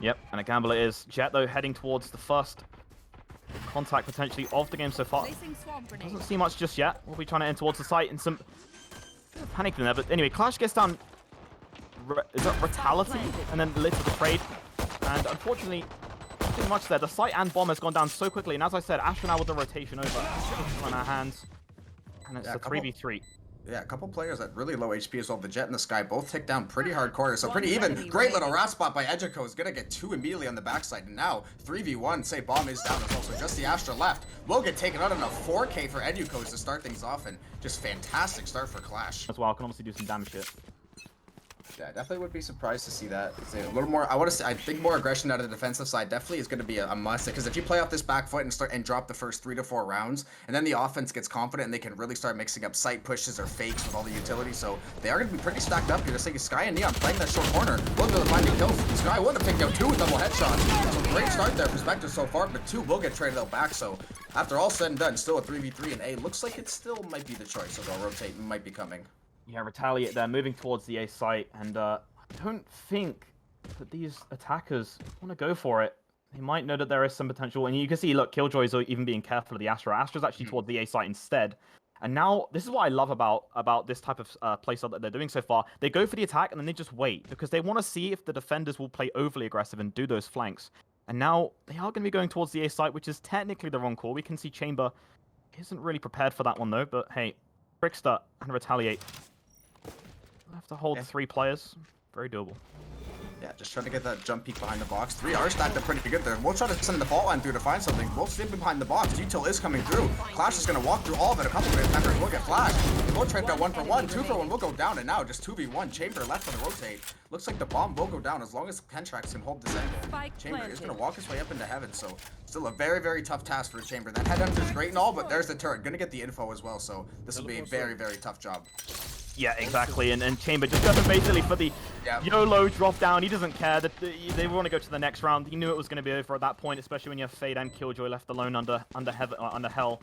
Yep, and a gamble it is. Jet, though, heading towards the first contact, potentially, of the game so far. Doesn't see much just yet. We'll be trying to enter towards the site and some panic in there. But anyway, Clash gets down... Is that Vitality? And then lit to the trade. And unfortunately, nothing much there. The site and bomb has gone down so quickly. And as I said, Astra now with the rotation over on our hands. And it's a 3v3. Yeah, a couple players at really low HP as well. The Jet and the Sky both tick down pretty hard corners, so pretty even. Great little rat spot by Educo is gonna get 2 immediately on the backside. And now 3v1, say bomb is down as well, so just the Astra left. Will get taken out on a 4K for Educo to start things off, and just fantastic start for Clash. As well, can obviously do some damage here. Yeah, definitely would be surprised to see that. It's a little more, I think more aggression out of the defensive side definitely is going to be a must, because if you play off this back foot and drop the first 3 to 4 rounds, and then the offense gets confident and they can really start mixing up site pushes or fakes with all the utility, so they are going to be pretty stacked up here. Just like Sky and Neon playing that short corner, will go to finding kills. Sky would have picked out 2 double headshots, so great start there for Specter so far, but 2 will get traded out back, so after all said and done, still a 3v3, and A looks like it still might be the choice, so they'll rotate and might be coming. Yeah, Retaliate there, moving towards the A site, and I don't think that these attackers want to go for it. They might know that there is some potential, and you can see, look, Killjoy is even being careful of the Astra. Astra's actually towards the A site instead. And now, this is what I love about this type of playstyle that they're doing so far. They go for the attack, and then they just wait, because they want to see if the defenders will play overly aggressive and do those flanks. And now, they are going to be going towards the A site, which is technically the wrong call. We can see Chamber isn't really prepared for that one, though, but hey, Trickster and Retaliate. We'll have to hold 3 players. Very doable. Yeah, just trying to get that jump peek behind the box. 3 are stacked up pretty good there. We'll try to send the fault line through to find something. We'll sleep behind the box. Util is coming through. Clash is going to walk through all of it. A couple of attackers will get flashed. We'll trade that 1 for 1. 2 for 1 will go down. And now just 2v1. Chamber left on the rotate. Looks like the bomb will go down as long as Pentrax can hold this angle. Chamber is going to walk his way up into heaven. So still a very, very tough task for Chamber. That headhunter is great and all, but there's the turret. Going to get the info as well. So this will be a very, very tough job. Yeah, exactly, and Chamber just goes basically for the YOLO drop down. He doesn't care that they want to go to the next round. He knew it was going to be over at that point, especially when you have Fade and Killjoy left alone under hell.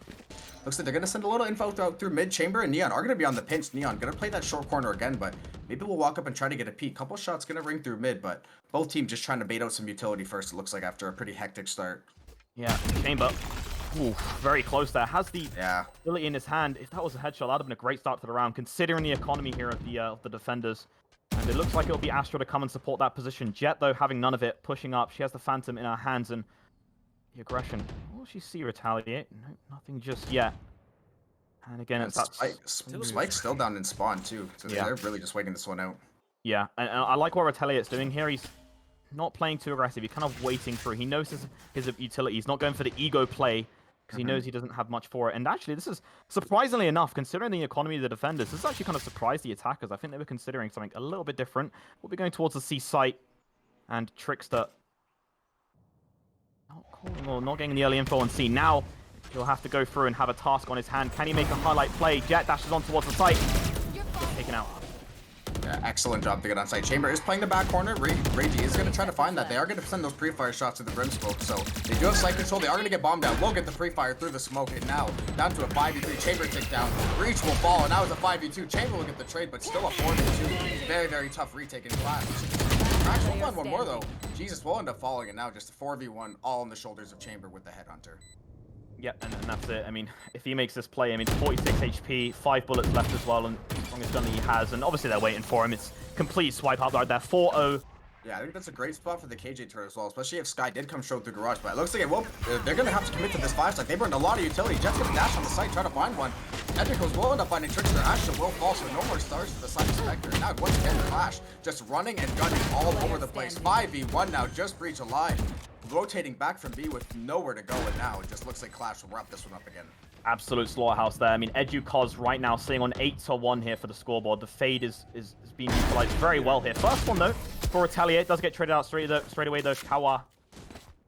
Looks like they're going to send a little info through mid. Chamber and Neon are going to be on the pinch. Neon going to play that short corner again, but maybe we'll walk up and try to get a peek. Couple shots going to ring through mid, but both teams just trying to bait out some utility first, it looks like, after a pretty hectic start. Yeah, Chamber. Ooh, very close there. Has the ability in his hand. If that was a headshot, that would have been a great start to the round, considering the economy here of the defenders. And it looks like it'll be Astra to come and support that position. Jet, though, having none of it, pushing up. She has the Phantom in her hands, and the aggression. Will she see Retaliate? No, nothing just yet. And again, it's that... Spike's still down in spawn, too. So they're really just waiting this one out. Yeah, and I like what Retaliate's doing here. He's not playing too aggressive. He's kind of waiting through. He knows his utility. He's not going for the ego play, because he knows he doesn't have much for it. And actually, this is, surprisingly enough, considering the economy of the defenders, this has actually kind of surprised the attackers. I think they were considering something a little bit different. We'll be going towards the C site, and Trickster not calling or not getting the early info on C. Now, he'll have to go through and have a task on his hand. Can he make a highlight play? Jet dashes on towards the site. Taken out. Yeah, excellent job to get on site. Chamber is playing the back corner. Ragey is going to try to find that. They are going to send those pre-fire shots to the brim smoke, so they do have site control. They are going to get bombed down. We'll get the pre-fire through the smoke, and now down to a 5v3. Chamber tick down. Breach will fall, and now it's a 5v2. Chamber will get the trade, but still a 4v2. Very, very tough retake in Clash. Crash will find one more, though. Jesus will end up falling, and now just a 4v1 all on the shoulders of Chamber with the headhunter. Yep, and that's it. I mean, if he makes this play, I mean, 46 HP, 5 bullets left as well, and the strongest gun that he has, and obviously they're waiting for him. It's complete swipe out right there, 4-0. Yeah, I think that's a great spot for the KJ turret as well, especially if Sky did come show through garage, but it looks like they're going to have to commit to this 5-side. They burned a lot of utility. Jet's going to dash on the site, try to find one. Edrico's will end up finding Trickster. Astra will fall, so no more stars to the side of Specter. Now, once again, Clash just running and gunning all over the place. 5v1 now, just Breach alive. Rotating back from B with nowhere to go, and now it just looks like Clash will wrap this one up again. Absolute slaughterhouse there. I mean, EduCos right now sitting on 8-1 here for the scoreboard. The Fade is being utilized very well here. First one, though, for Retaliate. Does get traded out straight away, though. Kawa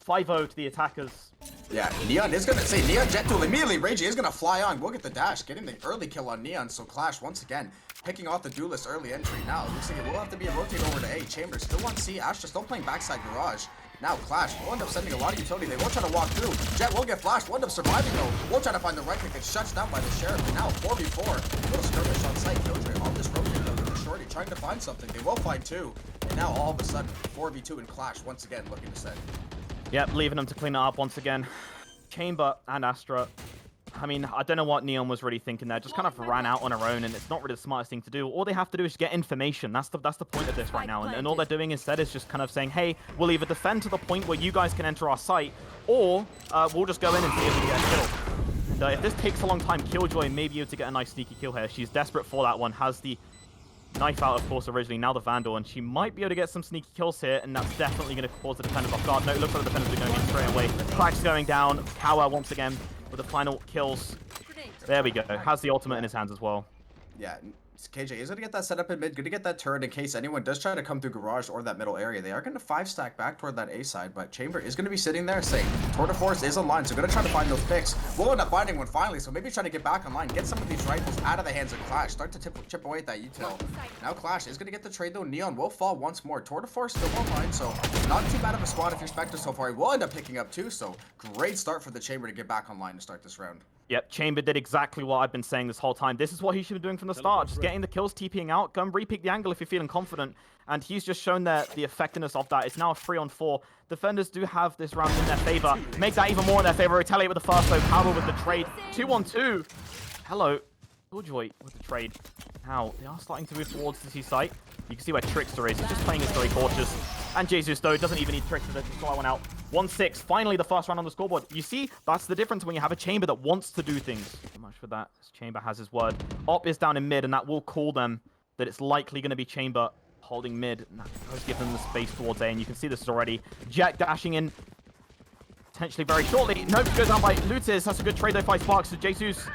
5-0 to the attackers. Yeah, Neon is going to say Neon Jet Tool immediately. Ragey is going to fly on. We'll get the dash, getting the early kill on Neon. So Clash, once again, picking off the duelist early entry. Now, looks like it will have to be a rotate over to A. Chamber still on C. Astra still playing backside garage. Now Clash will end up sending a lot of utility. They will try to walk through. Jet will get flashed. Will end up surviving though. We'll try to find the right click. It's shuts down by the Sheriff. And now 4v4. Little skirmish on site. Killjoy on this rotate though. The shorty trying to find something. They will find two. And now all of a sudden, 4v2 in Clash once again looking to set. Yep, leaving them to clean it up once again. Chamber and Astra. I mean, I don't know what Neon was really thinking there. Just kind of ran out on her own, and it's not really the smartest thing to do. All they have to do is get information. That's the point of this right now. And all they're doing instead is just kind of saying, hey, we'll either defend to the point where you guys can enter our site, or we'll just go in and see if we can get a kill. And if this takes a long time, Killjoy may be able to get a nice sneaky kill here. She's desperate for that one. Has the knife out, of course, originally. Now the Vandal, and she might be able to get some sneaky kills here, and that's definitely going to cause the defenders off guard. No, it looks like the defenders are going in straight away. Crack's going down. Kawa once again with the final kills. There we go. Has the ultimate in his hands as well. Yeah, KJ is going to get that set up in mid, going to get that turret in case anyone does try to come through garage or that middle area. They are going to 5-stack back toward that A side, but Chamber is going to be sitting there saying, Tour de Force is online, so going to try to find those picks. We'll end up finding one finally, so maybe trying to get back online, get some of these rifles out of the hands of Clash, start to chip away at that util. Now Clash is going to get the trade though. Neon will fall once more. Tour de Force still online, so not too bad of a squad if you're Specter so far. He will end up picking up two, so great start for the Chamber to get back online to start this round. Yep, Chamber did exactly what I've been saying this whole time. This is what he should be doing from the start. Just getting the kills, TPing out, go and re-peek the angle if you're feeling confident. And he's just shown the effectiveness of that. It's now a 3-on-4. Defenders do have this round in their favor. Make that even more in their favor. Retaliate with the first, though. Power with the trade. 2-on-2. Hello. Killjoy with the trade. Now, they are starting to move towards the C site. You can see where Trickster is. He's just playing this very cautious. And Jesus, though, doesn't even need Trickster to slow that one out. 1-6. Finally, the first round on the scoreboard. You see, that's the difference when you have a Chamber that wants to do things. So much for that. This Chamber has his word. Op is down in mid, and that will call them that it's likely going to be Chamber holding mid. And that does give them the space towards A, and you can see this already. Jet dashing in potentially very shortly. Nope, goes down by Lutis. That's a good trade, though, by Sparks. So Jesus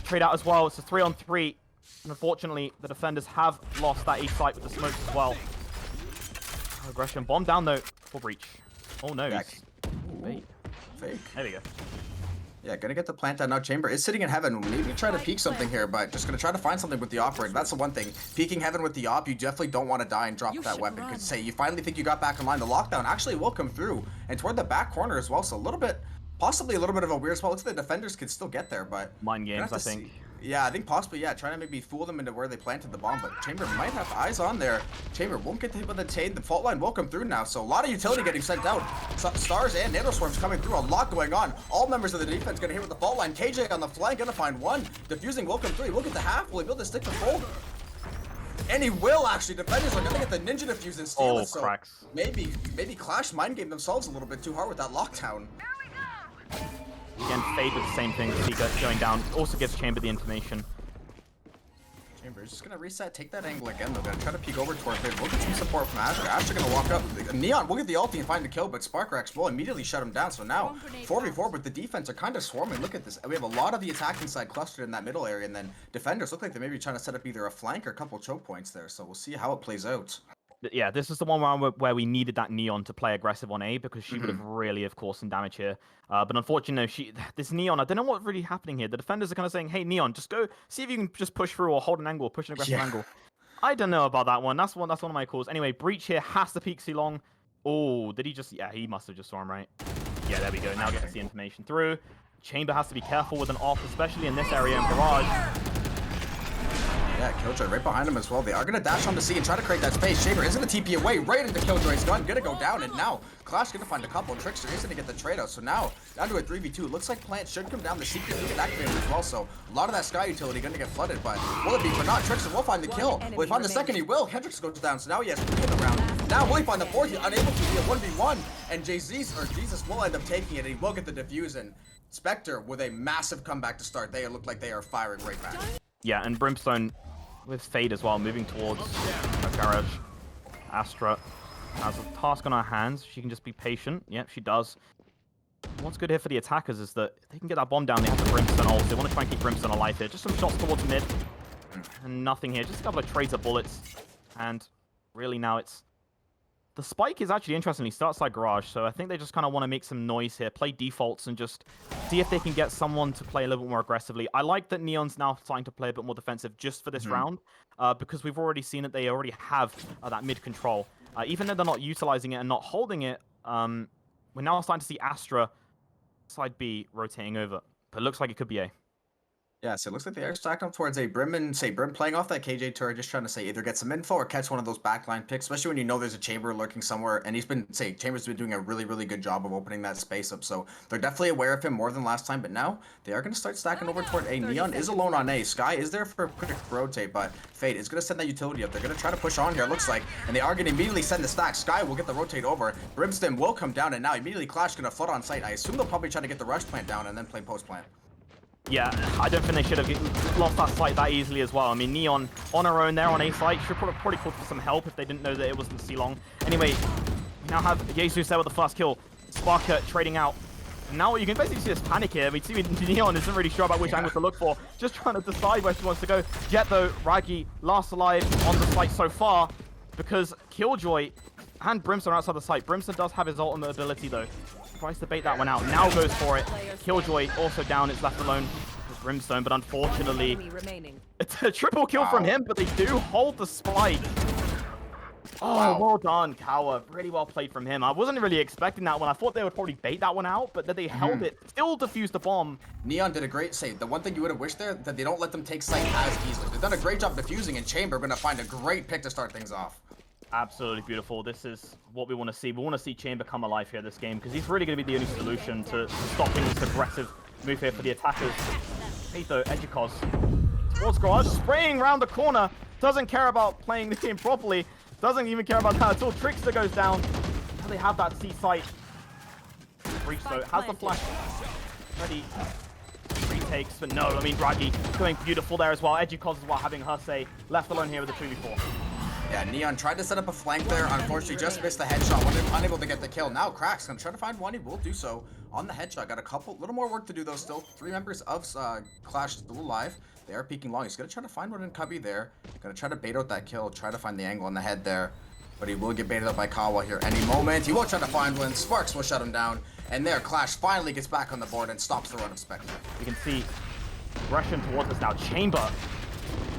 trade out as well. It's a 3-on-3. And unfortunately, the defenders have lost that A site with the smokes as well. Aggression. Bomb down, though, for breach. Oh, no. Fake. There we go. Yeah, gonna get the plant down now. Chamber is sitting in heaven. Maybe try to peek something here, but just gonna try to find something with the operator. That's the one thing. Peeking heaven with the op, you definitely don't want to die and drop that weapon. Because say you finally think you got back online, the lockdown actually will come through and toward the back corner as well. So a little bit, possibly a little bit of a weird spot. Looks like the defenders could still get there, but mind games, I think. Yeah, I think possibly, yeah, trying to maybe fool them into where they planted the bomb, but Chamber might have eyes on there. Chamber won't get hit with the Tade. The fault line will come through now, so a lot of utility getting sent out. Stars and Nanoswarms coming through, a lot going on. All members of the defense gonna hit with the fault line. KJ on the flank, gonna find one. Diffusing will come through. He will get the half. Will he be able to stick the full? And he will actually. Defenders are gonna get the ninja diffuse and steal it, so cracks. maybe Clash mind game themselves a little bit too hard with that lockdown. Again, Fade with the same thing. Seeker going down. Also gives Chamber the information. Chamber is just gonna reset, take that angle again. They're gonna try to peek over toward mid. We'll get some support from Astra. Astra gonna walk up. Neon will get the ulti and find the kill, but Sparkrax will immediately shut him down. So now 4v4, but the defense are kind of swarming. Look at this. We have a lot of the attacking side clustered in that middle area, and then defenders look like they may be trying to set up either a flank or a couple choke points there. So we'll see how it plays out. Yeah, this is the one where we needed that Neon to play aggressive on A, because she would have really, of course, some damage here. But unfortunately, this Neon, I don't know what's really happening here. The defenders are kind of saying, hey, Neon, just go see if you can just push through or hold an angle, push an aggressive angle. I don't know about that one. That's one of my calls. Anyway, Breach here has to peek Silong. Oh, did he just... Yeah, he must have just saw him, right? Yeah, there we go. Now gets the information through. Chamber has to be careful with an off, especially in this area in Barrage. Yeah, Killjoy right behind him as well. They are going to dash on the C and try to create that space. Chamber is going to TP away right into Killjoy's gun. Going to go down, and now Clash going to find a couple. Trickster is going to get the trade out. So now, down to a 3v2. Looks like Plant should come down. The secret get activated as well. So a lot of that Sky utility going to get flooded, but will it be for not? Trickster will find the kill. Will he find the second? He will. Hendrix goes down, so now he has 3 in the round. Now will he find the fourth? He's unable to be a 1v1, and Jesus will end up taking it, and he will get the defuse. And Specter with a massive comeback to start. They look like they are firing right back. Yeah, and Brimstone with Fade as well, moving towards Garage. Astra has a task on her hands. She can just be patient. Yep, she does. What's good here for the attackers is that if they can get that bomb down, they have the Brimstone ult. They want to try and keep Brimstone alive here. Just some shots towards mid. And nothing here. Just a couple of trades of bullets. And really now it's... The spike is actually interestingly starts like Garage, so I think they just kind of want to make some noise here, play defaults, and just see if they can get someone to play a little bit more aggressively. I like that Neon's now starting to play a bit more defensive just for this round, because we've already seen that they already have that mid control. Even though they're not utilizing it and not holding it, we're now starting to see Astra side B rotating over, but it looks like it could be A. Yeah, so it looks like they are stacked up towards a Brim and say Brim playing off that KJ turret, just trying to say either get some info or catch one of those backline picks, especially when you know there's a Chamber lurking somewhere. And he's been Chamber's been doing a really good job of opening that space up. So they're definitely aware of him more than last time. But now they are going to start stacking over toward a Neon is alone on A. Sky is there for a quick rotate, but Fade is going to send that utility up. They're going to try to push on here, it looks like, and they are going to immediately send the stack. Sky will get the rotate over. Brimstone will come down, and now immediately Clash going to flood on site. I assume they'll probably try to get the rush plant down and then play post plant. Yeah, I don't think they should have lost that site that easily as well. I mean, Neon on her own there on A site should probably called for some help if they didn't know that it wasn't C-Long. Anyway, we now have Jesus there with the first kill. Sparker trading out. Now you can basically see this panic here. We see Neon isn't really sure about which angle to look for. Just trying to decide where she wants to go. Jet though, Raggy, last alive on the site so far because Killjoy and Brimstone are outside the site. Brimstone does have his ultimate ability though. Tries to bait that one out. Now goes for it. Killjoy also down. It's left alone with Brimstone, but unfortunately, it's a triple kill from him, but they do hold the spike. Oh, wow. Well done, Kawa. Really well played from him. I wasn't really expecting that one. I thought they would probably bait that one out, but then they held it. Still defused the bomb. Neon did a great save. The one thing you would have wished there, that they don't let them take site as easily. They've done a great job defusing, and Chamber going to find a great pick to start things off. Absolutely beautiful. This is what we want to see. We want to see Chamber come alive here this game because he's really going to be the only solution to stopping this aggressive move here for the attackers. Though, Edgicos towards Garage, spraying around the corner. Doesn't care about playing the game properly. Doesn't even care about that at all. Trickster goes down. Now they have that C site. Breach though has the flash ready. Retakes, but no. I mean, Raggy doing beautiful there as well. Edgicos as well having her say left alone here with the 2v4. Yeah, Neon tried to set up a flank there. Unfortunately, just missed the headshot. Unable to get the kill. Now Crack's gonna try to find one. He will do so on the headshot. Got a little more work to do though. Still, 3 members of Clash still alive. They are peeking long. He's gonna try to find one in Cubby there. Gonna try to bait out that kill. Try to find the angle on the head there. But he will get baited up by Kawa here any moment. He will try to find one. Sparks will shut him down. And there, Clash finally gets back on the board and stops the run of Specter. You can see aggression towards us now. Chamber.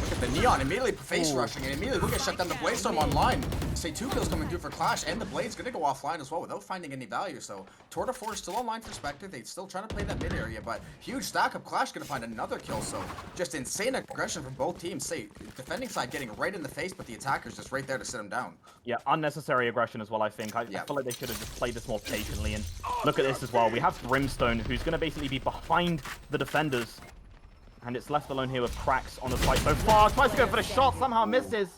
Look at the Neon immediately face rushing and immediately will get shut down. The Bladestorm online. Say 2 kills coming through for Clash, and the Blade's gonna go offline as well without finding any value. So Tour de Force still online for Specter. They're still trying to play that mid area, but huge stack up. Clash gonna find another kill. So just insane aggression from both teams. Say defending side getting right in the face, but the attackers just right there to sit him down. Yeah, unnecessary aggression as well. I think. I feel like they should have just played this more patiently. And look at this as well. We have Brimstone, who's gonna basically be behind the defenders. And it's left alone here with Cracks on the site so far. Tries to go for the shot, somehow misses.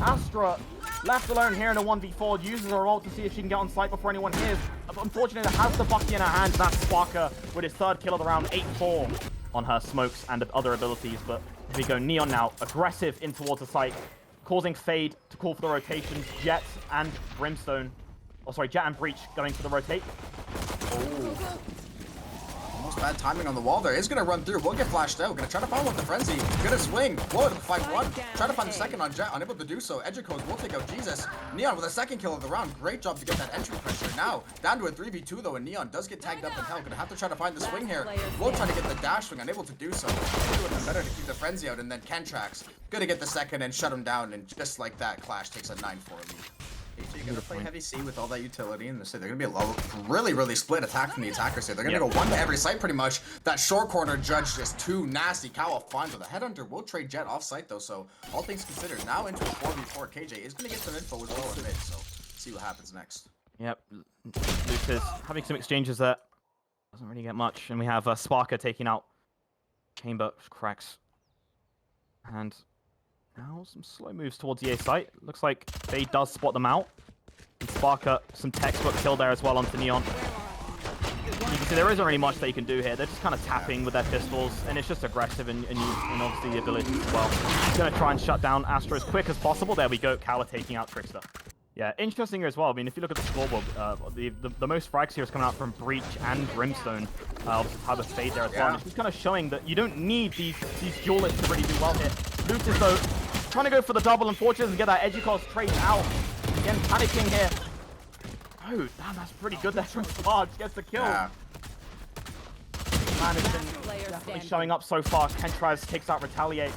Astra left alone here in a 1v4. Uses her ult to see if she can get on site before anyone hits. Unfortunately, has the Bucky in her hands. That's Sparker with his 3rd kill of the round. 8-4 on her smokes and other abilities. But here we go. Neon now aggressive in towards the site, causing Fade to call for the rotations. Jet and Brimstone. Oh, sorry, Jet and Breach going for the rotate. Oh. Almost bad timing on the wall there. Is going to run through. Will get flashed out. Going to try to find one with the Frenzy. Going to swing. Blow it up 5-1. Try to find the second on Jet. Unable to do so. Edgicos will take out Jesus. Neon with a 2nd kill of the round. Great job to get that entry pressure. Now, down to a 3v2 though, and Neon does get tagged up in hell. Going to have to try to find the swing here. Will try to get the dash swing. Unable to do so. It would have been better to keep the Frenzy out, and then Kentrax going to get the second and shut him down, and just like that, Clash takes a 9-4 lead. You're gonna play heavy C with all that utility, and they're gonna be a really split attack from the attackers here. They're gonna go one to every site pretty much. That short corner judge just too nasty. Kawa finds with a headhunter. Will trade Jet off site though, so all things considered, now into a 4v4. KJ is gonna get some info as well in mid, so see what happens next. Yep, Lucas having some exchanges there. Doesn't really get much, and we have Sparker taking out Chamber, Cracks, and now some slow moves towards the A site. Looks like they does spot them out. And Sparker, some textbook kill there as well onto Neon. You can see there isn't really much they can do here. They're just kind of tapping with their pistols, and it's just aggressive and obviously the ability as well. He's going to try and shut down Astra as quick as possible. There we go. Kawa taking out Trickster. Yeah, interesting here as well. I mean, if you look at the scoreboard, the most frags here is coming out from Breach and Brimstone. Obviously, Tyler Fade there as well. And it's just kind of showing that you don't need these duelists to really do well here. Lucas, though, trying to go for the double, unfortunately, and get that Edgicos trade out. Again, panicking here. Oh, damn, that's pretty good there from Sparks. Gets the kill. Yeah. Man has been definitely showing up so far. Kentraz takes out Retaliate.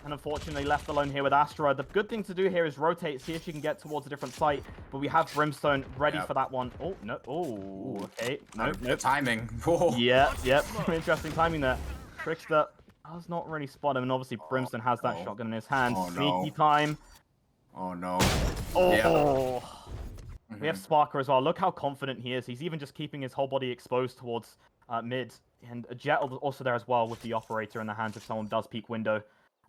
And unfortunately left alone here with Astra. The good thing to do here is rotate, see if she can get towards a different site. But we have Brimstone ready for that one. Oh, no. Oh, okay. Nope. Timing. Yeah, yep. Interesting timing there. Trickster does not really spot him, and obviously Brimstone has that shotgun in his hands. Oh, Sneaky no. time. Oh no. Oh. Yeah. We have Sparker as well. Look how confident he is. He's even just keeping his whole body exposed towards mid. And Jet also there as well with the operator in the hands if someone does peek window.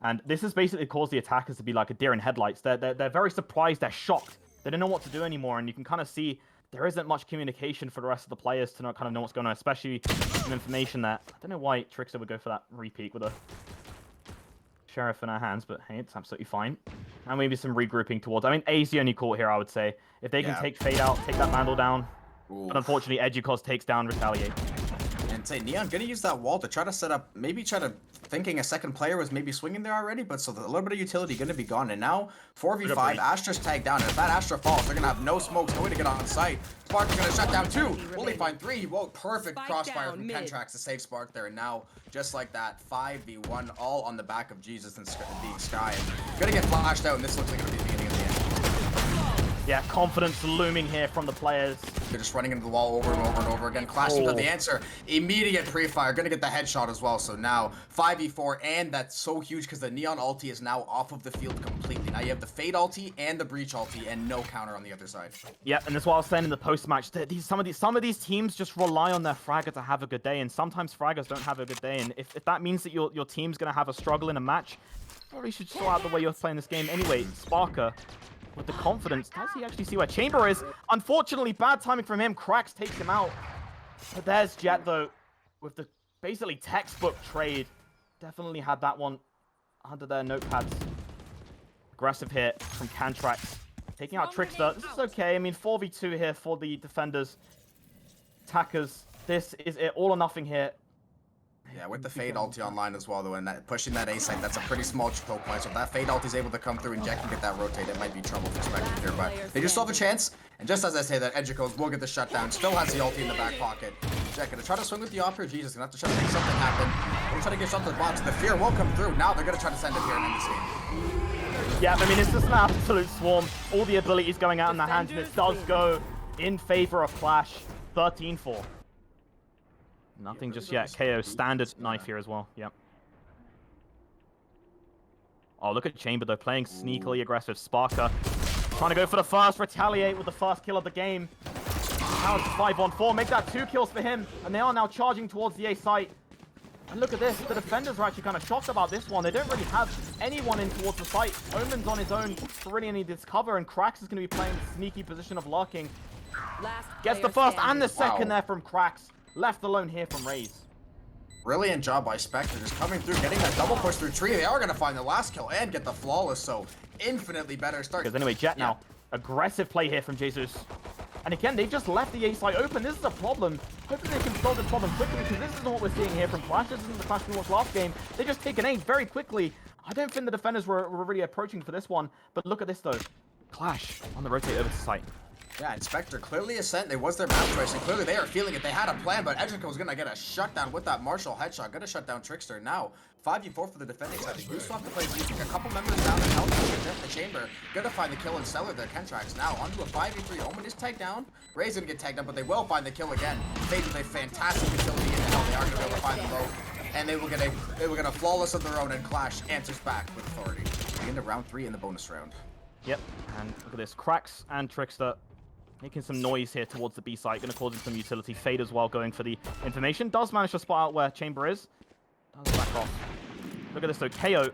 And this has basically caused the attackers to be like a deer in headlights. They're very surprised. They're shocked. They don't know what to do anymore. And you can kind of see there isn't much communication for the rest of the players to kind of know what's going on, especially some information that I don't know why Trickster would go for that repeat with a Sheriff in our hands, but hey, it's absolutely fine. And maybe some regrouping towards. I mean, A's the only call here, I would say. If they can take Fade out, take that Vandal down. Ooh. But unfortunately, Edukos takes down Retaliate. And say Neon gonna use that wall to try to set up, maybe try to thinking a second player was maybe swinging there already, but so a little bit of utility gonna be gone. And now 4v5, Astra's tagged down. And if that Astra falls, they're gonna have no smokes, no way to get on site. Spark's gonna shut down 2. Will they find 3? Whoa, perfect crossfire from Kentrax to save Spark there. And now, just like that, 5v1, all on the back of Jesus and being Sky. And gonna get flashed out, and this looks like gonna be the beginning of the end. Yeah, confidence looming here from the players. They're just running into the wall over and over and over again. Clash got the answer. Immediate pre-fire. Gonna get the headshot as well. So now 5v4, and that's so huge because the Neon ulti is now off of the field completely. Now you have the Fade ulti and the Breach ulti and no counter on the other side. Yeah, and that's what I was saying in the post-match. Some of these teams just rely on their fragger to have a good day, and sometimes fraggers don't have a good day. And if that means that your team's gonna have a struggle in a match, probably should sort out the way you're playing this game anyway. Sparker, with the confidence, does he actually see where Chamber is? Unfortunately, bad timing from him. Cracks takes him out. But there's Jet, though, with the basically textbook trade. Definitely had that one under their notepads. Aggressive hit from Cantrax. Taking out Trickster. This is okay. I mean, 4v2 here for the defenders. Attackers, this is it. All or nothing here. Yeah, with the Fade ulti online as well, though, and pushing that A site, that's a pretty small choke point. So if that Fade ulti is able to come through and Jet can get that rotate, it might be trouble for Specter here. But they just still have a chance. And just as I say that, Edukos will get the shutdown. Still has the ulti in the back pocket. Jet gonna try to swing with the offer. Jesus, gonna have to try to make something happen. Gonna try to get shot to the box. The fear will come through. Now they're gonna try to send it here and end this game. Yeah, I mean, it's just an absolute swarm. All the abilities going out in the hands, and it does go in favor of Clash. 13-4. Nothing just yet. KO standard knife here as well. Yep. Oh, look at Chamber though, playing sneakily aggressive. Sparker trying to go for the first, Retaliate with the first kill of the game. Now it's 5-on-4. Make that 2 kills for him, and they are now charging towards the A site. And look at this. The defenders are actually kind of shocked about this one. They don't really have anyone in towards the site. Omen's on his own to really need this cover, and Krax is going to be playing sneaky position of lurking. Gets the first and the second there from Krax. Left alone here from Raze. Brilliant job by Specter, just coming through, getting that double push through tree. They are going to find the last kill and get the flawless, so infinitely better start. Because anyway, Jet now. Aggressive play here from Jesus. And again, they've just left the A site open. This is a problem. Hopefully they can solve this problem quickly, because this isn't what we're seeing here from Clash. This isn't the Clash we watched last game. They just take an aim very quickly. I don't think the defenders were really approaching for this one. But look at this, though. Clash on the rotate over to site. Yeah, and Specter clearly is sent. It was their map choice, and clearly they are feeling it. They had a plan, but Edrico was going to get a shutdown with that Marshall headshot. Going to shut down Trickster. Now, 5v4 for the defending side. They do still have to play music. A couple members down in health in the chamber. Going to find the kill and Stellar there. Kentrax now onto a 5v3. Omen is tagged down. Ray's going to get tagged down, but they will find the kill again. Fade with a fantastic utility in the hell. They are going to be able to find the low. And they will get a flawless of their own, and Clash answers back with authority. Into round 3 in the bonus round. Yep, and look at this. Krax and Trickster making some noise here towards the B site, going to cause him some utility. Fade as well, going for the information. Does manage to spot out where Chamber is. Does back off. Look at this though. KO.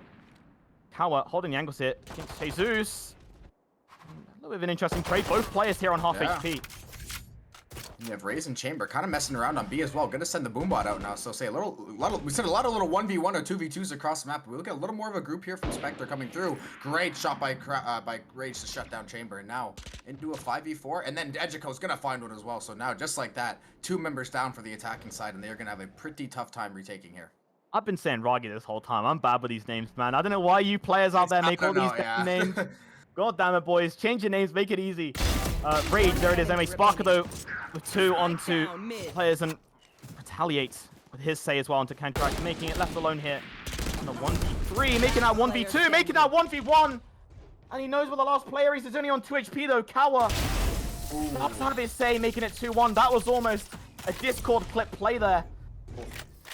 Kawa holding the angles here against Jesus. A little bit of an interesting trade. Both players here on half HP. You have Raze and Chamber kind of messing around on B as well. Gonna send the Boombot out now. So say we sent a lot of little 1v1 or 2v2s across the map. We look at a little more of a group here from Specter coming through. Great shot by Rage to shut down Chamber. And now into a 5v4. And then Edgico's gonna find one as well. So now just like that, 2 members down for the attacking side, and they're gonna have a pretty tough time retaking here. I've been saying Ragi this whole time. I'm bad with these names, man. I don't know why you players out there make all these names. God damn it, boys. Change your names. Make it easy. Rage, there it is. Anyway, Sparker, though, with 2 onto players, and Retaliates with his say as well onto Kentrax, making it left alone here. On a 1v3, making that 1v2, making that 1v1. And he knows where the last player is. He's only on 2 HP, though. Kawa stops out of his say, making it 2-1. That was almost a Discord clip play there.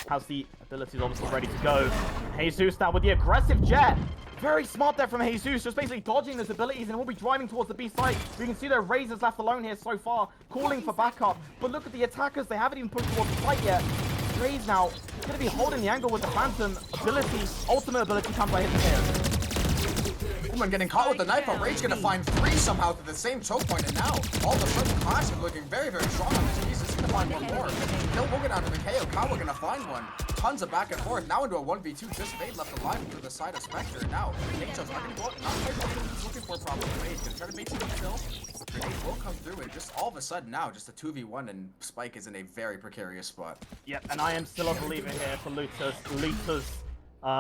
has the abilities obviously ready to go. Jesus now with the aggressive jet. Very smart there from Jesus, just basically dodging those abilities, and will be driving towards the B site. You can see their Razors left alone here so far, calling for backup. But look at the attackers, they haven't even pushed towards the site yet. Raze now going to be holding the angle with the Phantom ability, ultimate ability comes by hitting here. Woman getting caught with the knife, but Rage gonna find 3 somehow to the same choke point, and now all of a sudden Clash is looking very, very strong on this piece. He's gonna find one more. Kill will get out of the KO. Kawa gonna find one. Tons of back and forth. Now into a 1v2. Just Fade left alive to the side of Specter. Now Nature's not gonna go up, not quite what he's looking for probably. Fade gonna try to bait some kill. Grenade will come through, and just all of a sudden now, just a 2v1, and Spike is in a very precarious spot. Yep, and I am still a believer here for Lutus. Lutus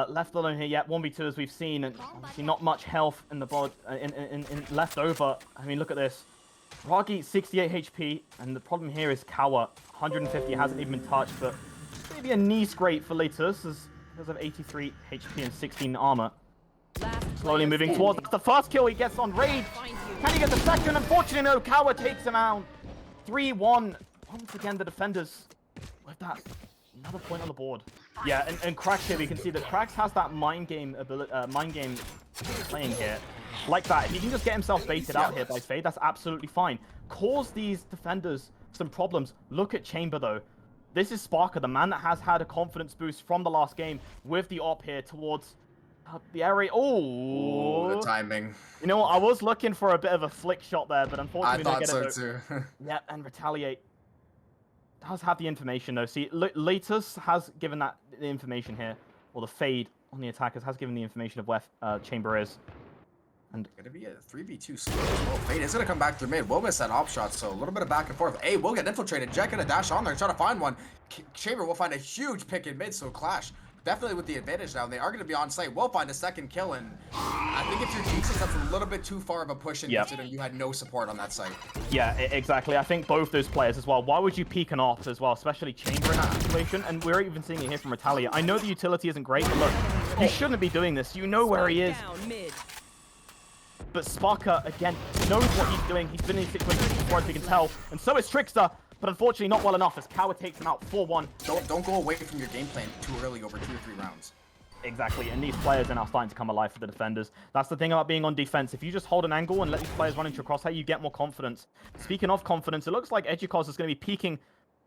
left alone here yet, 1v2 as we've seen, and obviously not much health in the bod in left over. I mean, look at this. Ragi 68 HP, and the problem here is Kawa 150 hasn't even been touched, but maybe a knee scrape for Lutus as because of 83 HP and 16 armor. Slowly moving towards the first kill he gets on Raid. Can he get the second? Unfortunately, no. Kawa takes him out. 3-1. Once again, the defenders with that. Another point on the board. Yeah, and Krax here, we can see that Krax has that mind game ability, playing here. Like that. If he can just get himself baited out here by Fade, that's absolutely fine. Cause these defenders some problems. Look at Chamber, though. This is Sparker, the man that has had a confidence boost from the last game with the op here towards the area. Oh, the timing. You know what? I was looking for a bit of a flick shot there, but unfortunately, I thought so too. Yeah, and retaliate. Does have the information though. See, Latus has given that the information here, or the Fade on the attackers has given the information of where Chamber is. And gonna be a 3v2 split as well. Fade is gonna come back through mid. Will miss that op shot, so a little bit of back and forth. A will get infiltrated. Jet gonna dash on there and try to find one. Chamber will find a huge pick in mid, so Clash definitely with the advantage now. They are gonna be on site. Will find a second kill, and I think if you're Jesus, that's a little bit too far of a push in considering you had no support on that site. Yeah, exactly. I think both those players as well. Why would you peek an op as well, especially Chamber in that situation? And we're even seeing it here from Retaliate. I know the utility isn't great, but look, you shouldn't be doing this. You know where he is. But Sparker, again, knows what he's doing. He's been in these situations before, as we can tell. And so is Trickster, but unfortunately not well enough as Kawa takes him out 4-1. Don't go away from your game plan too early over 2 or 3 rounds. Exactly, and these players are now starting to come alive for the defenders. That's the thing about being on defense. If you just hold an angle and let these players run into your crosshair, you get more confidence. Speaking of confidence, it looks like Edgicos is going to be peeking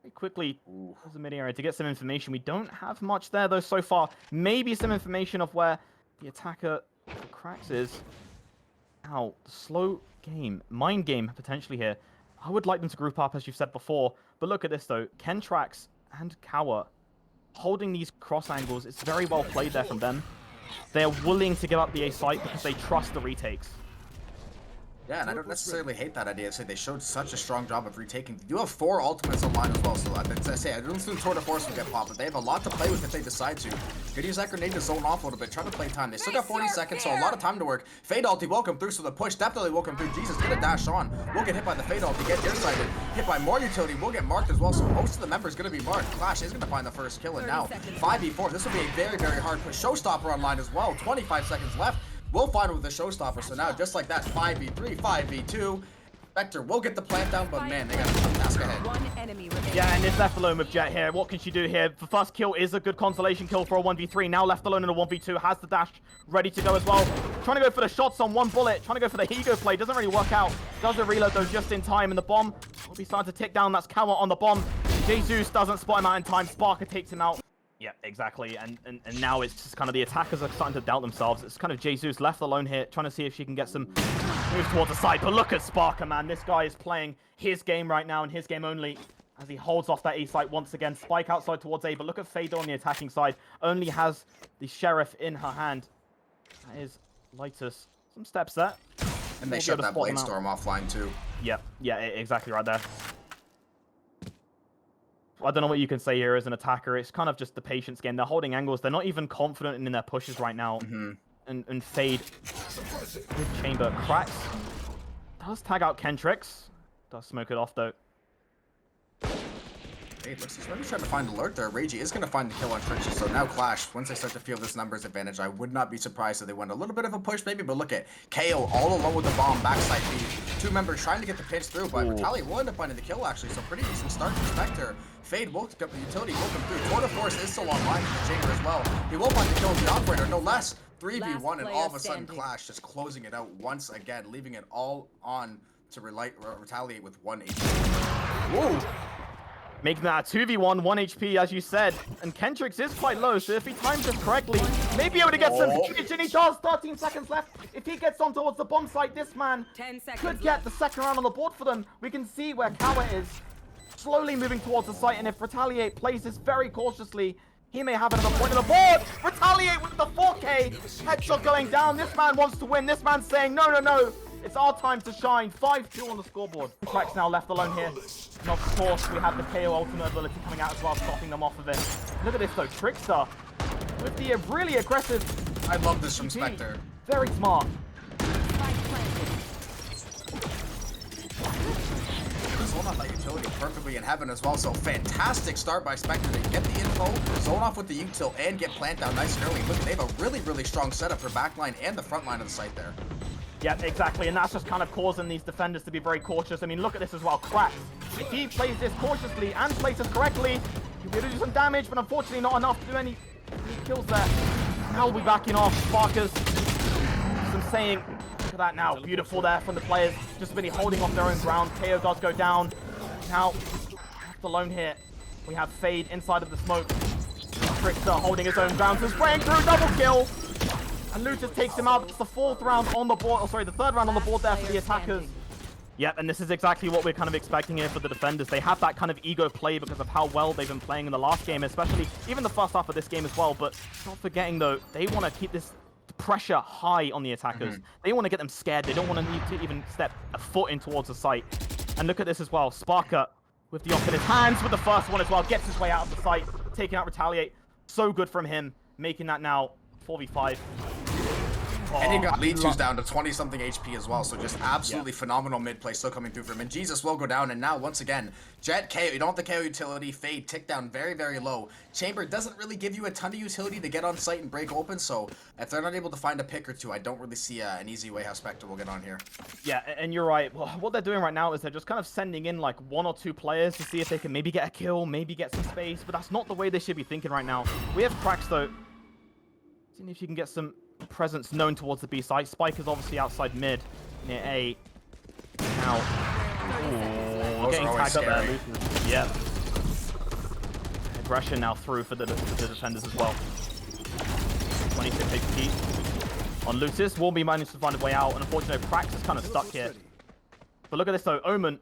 very quickly towards the mid area to get some information. We don't have much there, though, so far. Maybe some information of where the attacker Krax is. Now, slow game, mind game potentially here. I would like them to group up, as you've said before. But look at this, though. Kentrax and Kawa holding these cross angles. It's very well played there from them. They're willing to give up the A site because they trust the retakes. Yeah, and I don't necessarily hate that idea. I'd say they showed such a strong job of retaking. They do have 4 ultimates online as well, so I don't think Tour de Force will get popped, but they have a lot to play with if they decide to. Could use that grenade to zone off a little bit, try to play time. They still got 40 seconds, so a lot of time to work. Fade ulti will come through, so the push definitely will come through. Jesus gonna dash on. We'll get hit by the Fade ulti, get nearsighted. Hit by more utility, will get marked as well, so most of the members gonna be marked. Clash is gonna find the first kill, and now 5v4. This will be a very, very hard push. Showstopper online as well. 25 seconds left. We'll find with the showstopper, so now just like that, 5v3, 5v2. Specter will get the plant down, but man, they got a task ahead. Yeah, and it's left alone with Jet here. What can she do here? The first kill is a good consolation kill for a 1v3. Now left alone in a 1v2, has the dash ready to go as well. Trying to go for the shots on one bullet, trying to go for the Higo play. Doesn't really work out. Does the reload though just in time, and the bomb will be starting to tick down. That's Kawa on the bomb. Jesus doesn't spot him out in time. Sparker takes him out. Yeah, exactly, and now it's just kind of the attackers are starting to doubt themselves. It's kind of Jesus left alone here, trying to see if she can get some moves towards the side. But look at Sparker, man. This guy is playing his game right now and his game only as he holds off that A site once again. Spike outside towards A, but look at Fado on the attacking side. Only has the Sheriff in her hand. That is Lightus. Some steps there. And they shut that Blade Storm offline too. Yeah, exactly right there. I don't know what you can say here as an attacker. It's kind of just the patience game. They're holding angles. They're not even confident in their pushes right now. And Fade with Chamber. Cracks. Does tag out Kentrix. Does smoke it off, though. Hey, looks like he's trying to find alert there. Ragey is going to find the kill on Trixie, so now Clash, once they start to feel this numbers advantage, I would not be surprised if they went a little bit of a push maybe, but look at KO all alone with the bomb, backside B. Two members trying to get the pinch through, but Retaliate will end up finding the kill actually, so pretty decent start for Specter. Fade will get the utility, will come through. Tour de Force is still online for the Chamber as well. He will find the kill with the operator, no less. 3v1, and all of a sudden Clash just closing it out once again, leaving it all on to Retaliate with 1 HP. Whoa! Making that a 2v1, 1 HP, as you said. And Kendricks is quite low, so if he times this correctly, may be able to get some damage, and he does! 13 seconds left. If he gets on towards the bomb site, this man could get the second round on the board for them. We can see where Kawa is slowly moving towards the site, and if Retaliate plays this very cautiously, he may have another point on the board. Retaliate with the 4K. Headshot going down. This man wants to win. This man's saying, no, no, no. It's our time to shine. 5-2 on the scoreboard. Cracks now left alone here. And of course, we have the KO ultimate ability coming out as well, stopping them off of it. Look at this though. Trickster with the really aggressive. I love this from Specter. Very smart. Zone off that utility perfectly in heaven as well, so fantastic start by Specter to get the info, zone off with the util, and get plant down nice and early. Look, they have a really, really strong setup for backline and the front line of the site there. Yeah, exactly, and that's just kind of causing these defenders to be very cautious. I mean, look at this as well, Crack. If he plays this cautiously and plays this correctly, he'll be able to do some damage, but unfortunately not enough to do any kills there. Now we'll be backing off. Sparkers, some saying, look at that now, beautiful there from the players, just really holding off their own ground. KO does go down. Now, left alone here, we have Fade inside of the smoke. Trickster holding his own ground, so spraying through, double kill. And Lutus takes him out. It's the fourth round on the board, the third round on the board there for the attackers. Yep, and this is exactly what we're kind of expecting here for the defenders. They have that kind of ego play because of how well they've been playing in the last game, especially even the first half of this game as well. But not forgetting, though, they want to keep this pressure high on the attackers. They want to get them scared. They don't want to need to even step a foot in towards the site. And look at this as well. Sparker with the off in his hands with the first one as well. Gets his way out of the site, taking out Retaliate. So good from him, making that now 4v5. And he got lead twos down to 20-something HP as well, so just absolutely phenomenal mid-play still coming through for him. And Jesus will go down, and now, once again, Jet KO, you don't have the KO utility, Fade, tick down very, very low. Chamber doesn't really give you a ton of utility to get on site and break open, so if they're not able to find a pick or two, I don't really see an easy way how Specter will get on here. Yeah, and you're right. Well, what they're doing right now is they're just kind of sending in like 1 or 2 players to see if they can maybe get a kill, maybe get some space, but that's not the way they should be thinking right now. We have Cracks, though. Seeing if you can get some presence known towards the B site. Spike is obviously outside mid near A. Now, getting tagged up there. Yeah. Aggression now through for the defenders as well. 26 HP on Lutus. Will be managed to find a way out, and unfortunately, Prax is kind of stuck here. But look at this though, Omen.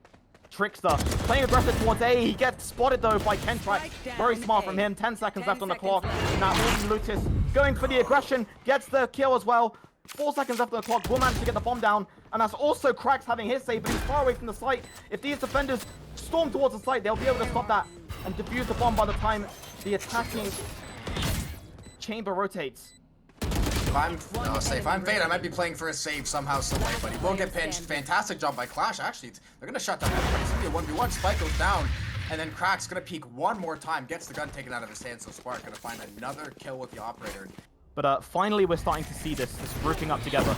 Trickster playing aggressive towards A. He gets spotted though by Kentrax. Very smart from him. 10 seconds left on the clock. Now Lutus going for the aggression. Gets the kill as well. 4 seconds left on the clock. Will manage to get the bomb down. And that's also Cracks having his save, but he's far away from the site. If these defenders storm towards the site, they'll be able to stop that and defuse the bomb by the time the attacking chamber rotates. If I'm Fade, I might be playing for a save somehow, someway, but he will get pinched. Fantastic job by Clash. Actually, they're going to shut down everybody. It's going to be a 1v1. Spike goes down, and then Crack's going to peek one more time, gets the gun taken out of his hand, so Spark going to find another kill with the operator. But finally, we're starting to see this grouping up together.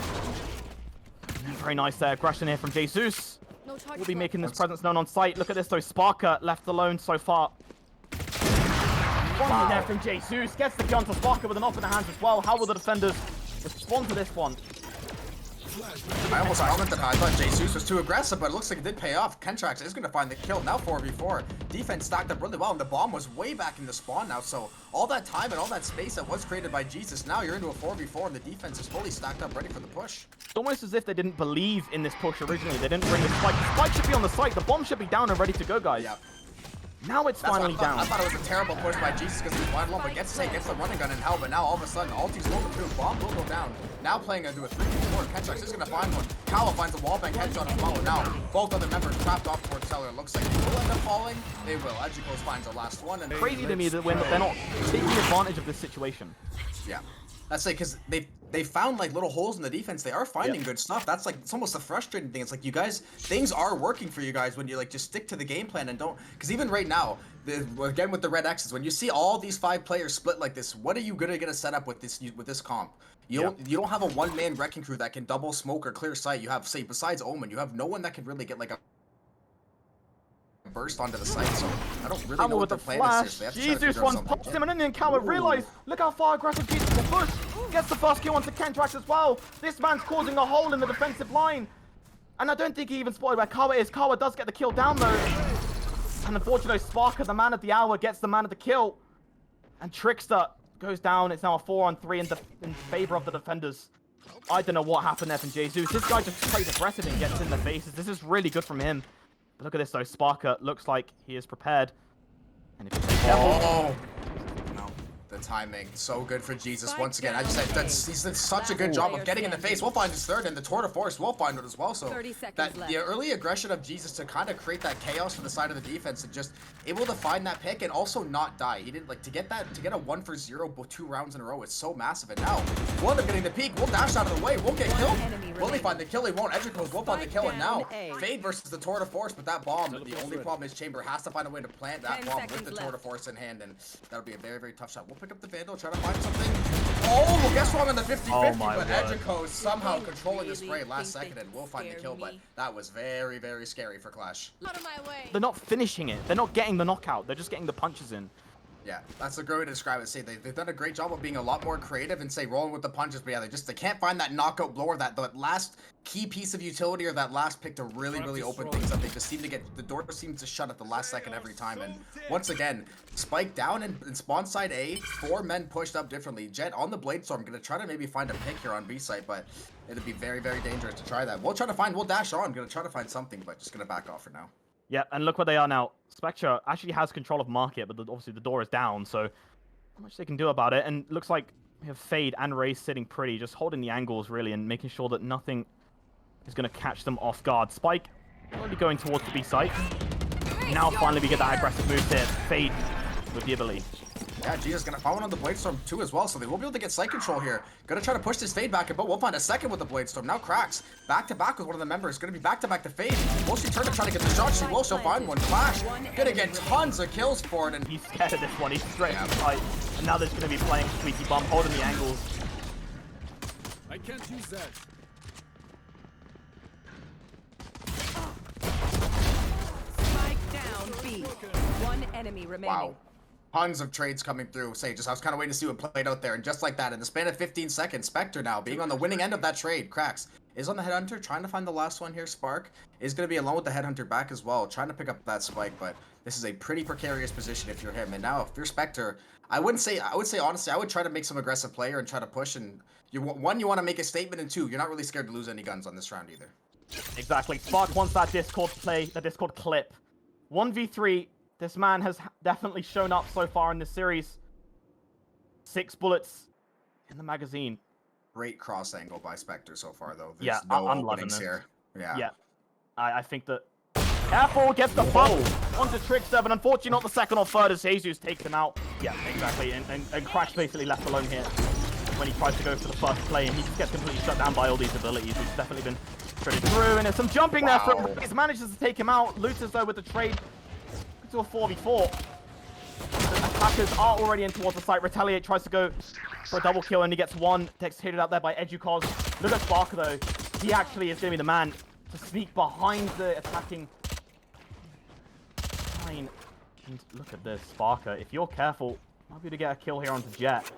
Very nice aggression here from Jesus. We'll be making this presence known on site. Look at this, though. Sparker left alone so far. One there from Jesus. Gets the kill onto Sparker with an off in the hands as well. How will the defenders respond to this one? I almost commented how I thought Jesus was too aggressive, but it looks like it did pay off. Kentrax is going to find the kill. Now 4v4. Defense stacked up really well, and the bomb was way back in the spawn now. So all that time and all that space that was created by Jesus, now you're into a 4v4, and the defense is fully stacked up, ready for the push. It's almost as if they didn't believe in this push originally. They didn't bring the spike. The spike should be on the site. The bomb should be down and ready to go, guys. Yeah. Now it's finally down. I thought it was a terrible push by Jesus because he was wide alone, but gets the running gun in hell. But now all of a sudden, ulti's will go through. Bomb will go down. Now playing into a 3v4. Kentrax is going to find one. Kawa finds a wallbang headshot and follow. Now both other members trapped off towards Cellar. Looks like they will end up falling. They will. Edgicles finds the last one. And crazy to me that when they're not taking advantage of this situation. Yeah. That's like because they found like little holes in the defense. They are finding good stuff. That's like it's almost the frustrating thing. It's like you guys, things are working for you guys when you like just stick to the game plan and don't. Because even right now, again with the red X's, when you see all these 5 players split like this, what are you gonna set up with this comp? You don't have a one-man wrecking crew that can double smoke or clear sight. You have, say, besides Omen, you have no one that can really get like a burst onto the site, so I don't really know what their plan is here. So Jesus runs past him, and then the encounter realized, look how far aggressive Jesus will push. Gets the first kill onto Kentrax as well. This man's causing a hole in the defensive line. And I don't think he even spotted where Kawa is. Kawa does get the kill down though. And unfortunately, Sparker, the man of the hour, gets the man of the kill. And Trickster goes down. It's now a 4-on-3 in favor of the defenders. I don't know what happened there from Jesus. This guy just plays aggressive and gets in their faces. This is really good from him. But look at this though, Sparker looks like he is prepared. And if you take careful, the timing, so good for Jesus once again. I just said he's done such a good job of getting in the face. We'll find his third, and the tour de force will find it as well. So that the early aggression of Jesus to kind of create that chaos for the side of the defense and just able to find that pick and also not die. He didn't like to get a 1-for-0 2 rounds in a row. It's so massive. And now we'll end up getting the peak. We'll dash out of the way. We'll get killed. Will he find the kill? He won't. Edgerco's will find the kill. And now Fade versus the tour de force, but that bomb. The only problem is Chamber has to find a way to plant that bomb with the tour de force in hand, and that'll be a very, very tough shot. We'll pick up the Vandal, try to find something. Oh, guess wrong on the 50-50, but Edgerco is somehow controlling the spray last second and will find the kill, but that was very, very scary for Clash. Out of my way. They're not finishing it. They're not getting the knockout. They're just getting the punches in. Yeah, that's a great way to describe it. Say they've done a great job of being a lot more creative and say rolling with the punches, but yeah, they can't find that knockout blower, that last key piece of utility or that last pick to really open things up. They just seem to get, the door seems to shut at the last second every time. And once again, Spike down in spawn side A, 4 men pushed up differently. Jet on the Blade Storm, gonna try to maybe find a pick here on B site, but it'd be very, very dangerous to try that. We'll dash on, gonna try to find something, but just gonna back off for now. Yeah, and look where they are now. Spectre actually has control of market, but obviously the door is down, so not much they can do about it. And looks like we have Fade and Ray sitting pretty, just holding the angles really and making sure that nothing is going to catch them off guard. Spike already going towards the B site. Now finally we get that aggressive move here. Fade with the ability. Yeah, Jesus gonna follow on the Blade Storm too as well, so they will be able to get site control here. Gonna try to push this Fade back, but we'll find a second with the Blade Storm. Now Cracks back to back with one of the members. Gonna be back to back to Fade. Will she turn to try to get the shot? She will. She'll find one. Clash gonna get tons of kills for it, and he's scared of this one. He's straight up tight, and now there's gonna be playing Squeaky Bum, holding the angles. I can't use that. Spike down B. One enemy remaining. Wow. Tons of trades coming through. Say, just I was kind of waiting to see what played out there, and just like that, in the span of 15 seconds, Specter now being on the winning end of that trade. Cracks is on the Headhunter, trying to find the last one here. Spark is going to be alone with the Headhunter back as well, trying to pick up that spike, but this is a pretty precarious position if you're him. And now, if you're Specter, I would say honestly, I would try to make some aggressive player and try to push. And you want to make a statement, and 2, you're not really scared to lose any guns on this round either. Exactly. Spark wants that Discord play, that Discord clip. 1v3. This man has definitely shown up so far in this series. 6 bullets in the magazine. Great cross angle by Specter so far, though. There's I'm loving this. Here. Yeah. I think that... Careful, gets the bubble onto Trickster, but unfortunately not the second or third as Jesus takes him out. Yeah, exactly. And Crash basically left alone here when he tries to go for the first play, and he just gets completely shut down by all these abilities. He's definitely been traded through, and there's some jumping there from He manages to take him out. Looters, though, with the trade to a 4v4. The attackers are already in towards the site. Retaliate tries to go for a double kill, and he gets one. Dextated out there by Educos. Look at Sparker, though. He actually is going to be the man to sneak behind the attacking line. And look at this, Sparker. If you're careful, might be able to get a kill here onto Jet.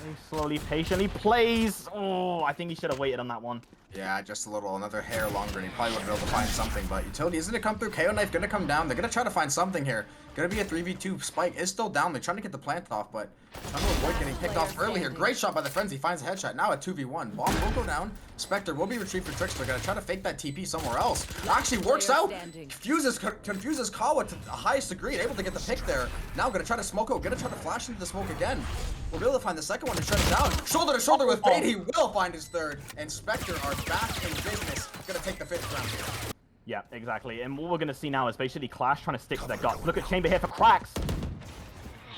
Very slowly, patiently plays. Oh, I think he should have waited on that one. Yeah, just another hair longer, and he probably would be able to find something, but Utility isn't going to come through. KO Knife going to come down. They're going to try to find something here. Going to be a 3v2. Spike is still down. They're trying to get the plant off, but trying to avoid getting picked off early here. Great shot by the Frenzy. Finds a headshot. Now a 2v1. Bomb will go down. Specter will be retrieved for Trickster. Going to try to fake that TP somewhere else. Actually works out. Confuses Kawa to the highest degree. Able to get the pick there. Now going to try to smoke out. Going to try to flash into the smoke again. We'll be able to find the second one and shut it down. Shoulder to shoulder with Fade. He will find his third. And Specter are back in business. Going to take the 5th round here. Yeah, exactly. And what we're going to see now is basically Clash trying to stick to their guts. Look at Chamber here for Cracks.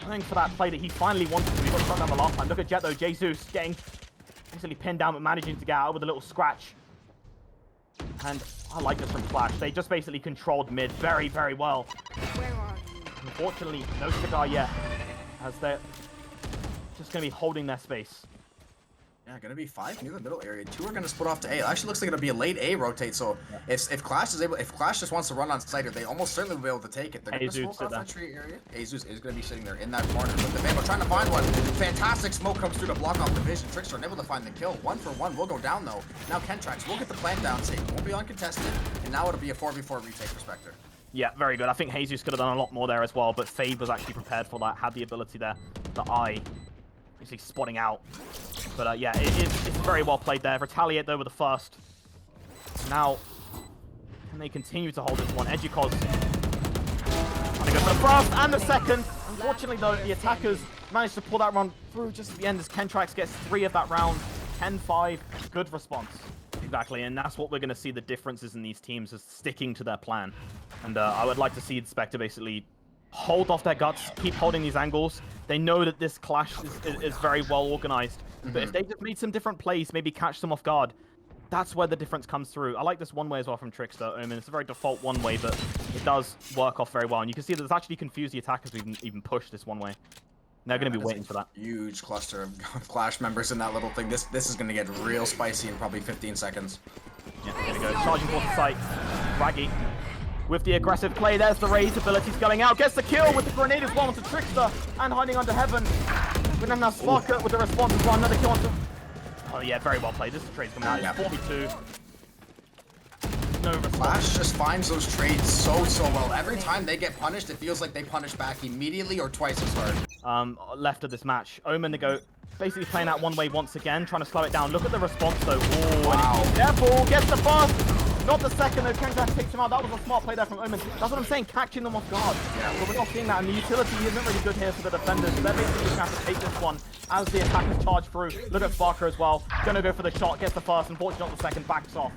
going for that play that he finally wanted to. He got shot down the last time. Look at Jet though, Jesus getting basically pinned down but managing to get out with a little scratch. And I like this from QLASH. They just basically controlled mid very, very well. Where are you? Unfortunately, no cigar yet, as they're just going to be holding their space. Yeah, gonna be 5 near the middle area. 2 are gonna split off to A. It actually looks like it'll be a late A rotate. So if QLASH is able, if QLASH just wants to run on Cider, they almost certainly will be able to take it. They're gonna smoke off that tree area. Jesus is gonna be sitting there in that corner with the Vandal trying to find one. Fantastic smoke comes through to block off the vision. Trickster unable to find the kill. 1 for 1 will go down though. Now Kentrax will get the plant down safe. Won't be uncontested, and now it'll be a 4v4 retake for Specter. Yeah, very good. I think Jesus could have done a lot more there as well, but Fade was actually prepared for that. Had the ability there. The eye. Basically spotting out. But yeah, it's very well played there. Retaliate though with the first. Now, can they continue to hold this one? Edukos trying to go for the first and the second. Unfortunately though, the attackers managed to pull that run through just at the end as Kentrax gets 3 of that round. 10-5, good response. Exactly, and that's what we're going to see the differences in these teams is sticking to their plan. And I would like to see Specter basically hold off their guts, keep holding these angles. They know that this clash is very well organized. But if they just made some different plays, maybe catch them off guard, that's where the difference comes through. I like this one way as well from Trickster. Omen. It's a very default one way, but it does work off very well. And you can see that it's actually confused the attackers to even push this one way. They're going to be waiting for that. Huge cluster of QLASH members in that little thing. This is going to get real spicy in probably 15 seconds. Yeah, there we go. Charging towards the site. Raggy with the aggressive play. There's the raise. Abilities going out. Gets the kill with the grenade as well onto Trickster. And hiding under Heaven. We then have Sparker with the response as well. Another kill onto... Oh yeah, very well played. This is trade's coming out. It's 4v2. No response. QLASH just finds those trades so well. Every time they get punished, it feels like they punish back immediately or twice as hard. Left of this match. Omen to go... Basically playing that one way once again, trying to slow it down. Look at the response though. Ooh, wow. Careful, gets the first. Not the second though. Kentrax takes him out. That was a smart play there from Omen. That's what I'm saying, catching them off guard. Yeah. But we're not seeing that, and the utility isn't really good here for the defenders. So they're basically just going to have to take this one as the attackers charge through. Look at Sparker as well. Gonna go for the shot, gets the first. Unfortunately, not the second. Backs off.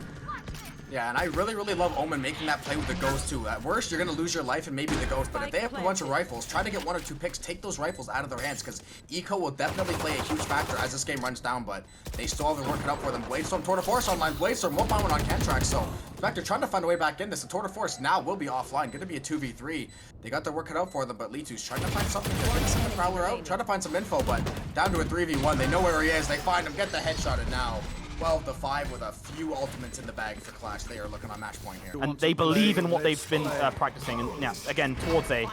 Yeah, and I really love Omen making that play with the Ghost too. At worst, you're gonna lose your life and maybe the Ghost, but if they have a bunch of rifles, try to get 1 or 2 picks, take those rifles out of their hands, because Eco will definitely play a huge factor as this game runs down, but they still have their work cut out for them. Bladestorm, Tour de Force online. Bladestorm won't find one on Kentrax, so Specter trying to find a way back in this. The Tour de Force now will be offline, gonna be a 2v3. They got their work cut out for them, but Litu's trying to find something to send the Prowler out, trying to find some info, but down to a 3v1. They know where he is, they find him, get the headshot, and now 12-5 with a few ultimates in the bag for QLASH. They are looking on match point here. And they believe in what they've been practicing. And yeah, again, towards A.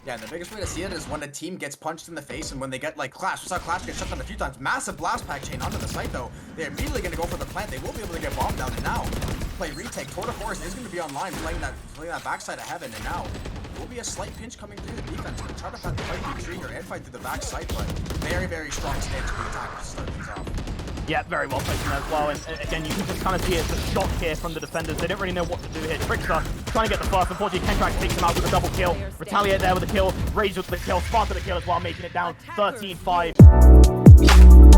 Yeah, the biggest way to see it is when a team gets punched in the face and when they get like QLASH. We saw QLASH get shut down a few times. Massive blast pack chain onto the site though. They're immediately going to go for the plant. They will be able to get bombed down. And now, play retake. Tour de Force is going to be online playing that backside of Heaven. And now, will be a slight pinch coming through the defense. Going to try to fight through the tree here and fight through the backside, but very strong stance to the attack to start things off. Yeah, very well played from there as well. And again, you can just kind of see it's a shock here from the defenders. They don't really know what to do here. Trickster trying to get the first. Unfortunately, Kentrax takes him out with a double kill. Retaliate there with a kill. Rage with the kill. Spark with the kill as well, making it down 13-5.